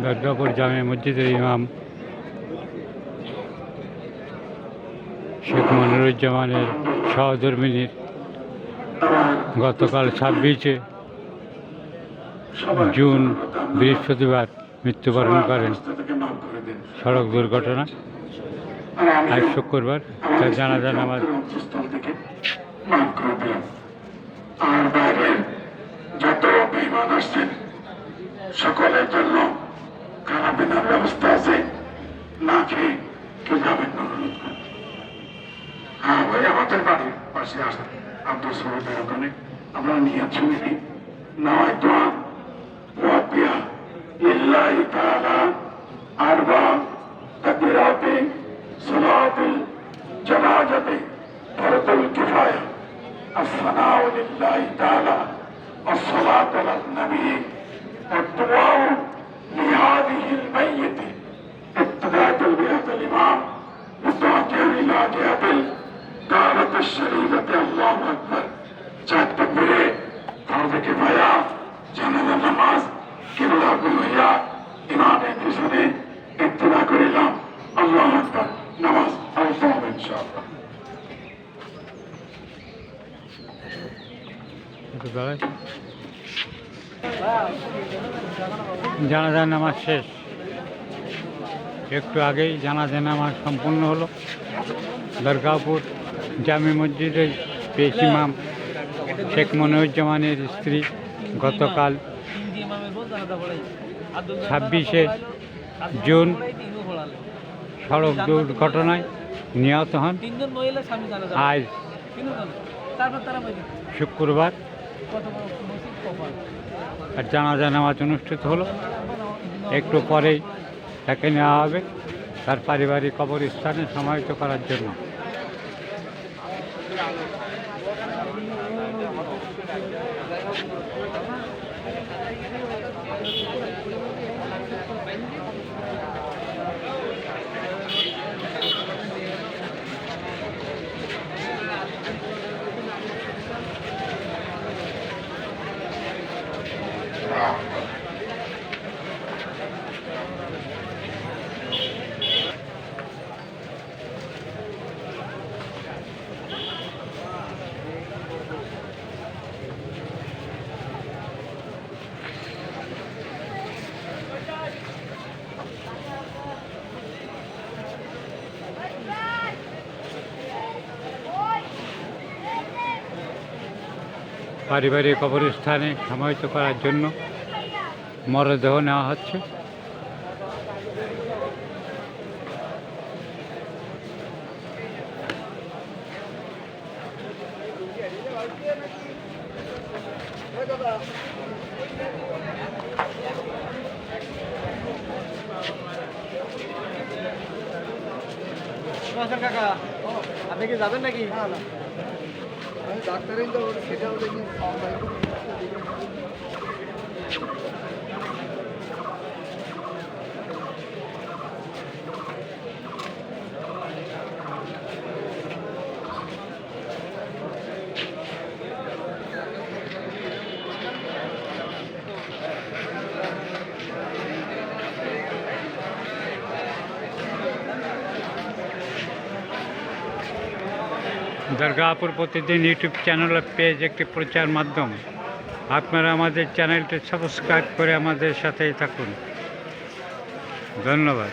দুর্গাপুর জামে মসজিদের ইমাম শেখ মনিরুজ্জামানের সহধর্মিনীর গতকাল 26শে জুন বৃহস্পতিবার মৃত্যুবরণ করেন সড়ক দুর্ঘটনা। আজ শুক্রবার তার জানাজা নামাজ আর বাইরের যত বিমান আসছেন সকলের জন্য খানাপিনার ব্যবস্থা আছে, না খেয়ে কেউ যাবেন না। হ্যাঁ ভাই, আমাদের বাড়ির পাশে আসেন আব্দুল সৈয়দের ওখানে আমরা নিয়ে ছবি নিই নয় তো ওয়াবিয়া ইল্লাহি তাআলা আরবা তাকবীরাতে সালাতুল জানাজাতে ফরদুল কিফায়া الثناء لله تعالى والصلاة على النبي والدعاء لهذه الميت ابتداء بهذا الإمام وتوجه إلى جهة الدارة الشريفة الله أكبر চার তাকবীরে ফরজ কিফায়া জানাজা নামাজ কিবলা হইয়া ইমামের পিছনে ইক্তেদা করিলাম। আল্লাহু আকবার। নামাজ আল্লাহ ইনশাআল্লাহ। জানাজা নামাজ শেষ, একটু আগেই জানাজা নামাজ সম্পূর্ণ হলো। দুর্গাপুর জামে মসজিদের পেশ ইমাম শেখ মনিরুজ্জামানের স্ত্রী গতকাল 26শে জুন সড়ক দুর্ঘটনায় নিহত হন। আজ শুক্রবার আর জানাজা নামাজ অনুষ্ঠিত হলো। একটু পরেই তাকে নেওয়া হবে তার পারিবারিক কবরস্থানে সমাহিত করার জন্য। পারিবারিক কবরস্থানে সমাহিত করার জন্য মরদেহ নেওয়া হচ্ছে। কাকা, আপনি কি যাবেন নাকি? ডাক্তারের তো সেটাও দেখি। দুর্গাপুর প্রতিদিন ইউটিউব চ্যানেল পেজ একটি প্রচার মাধ্যম। আপনারা আমাদের চ্যানেলটি সাবস্ক্রাইব করে আমাদের সাথেই থাকুন। ধন্যবাদ।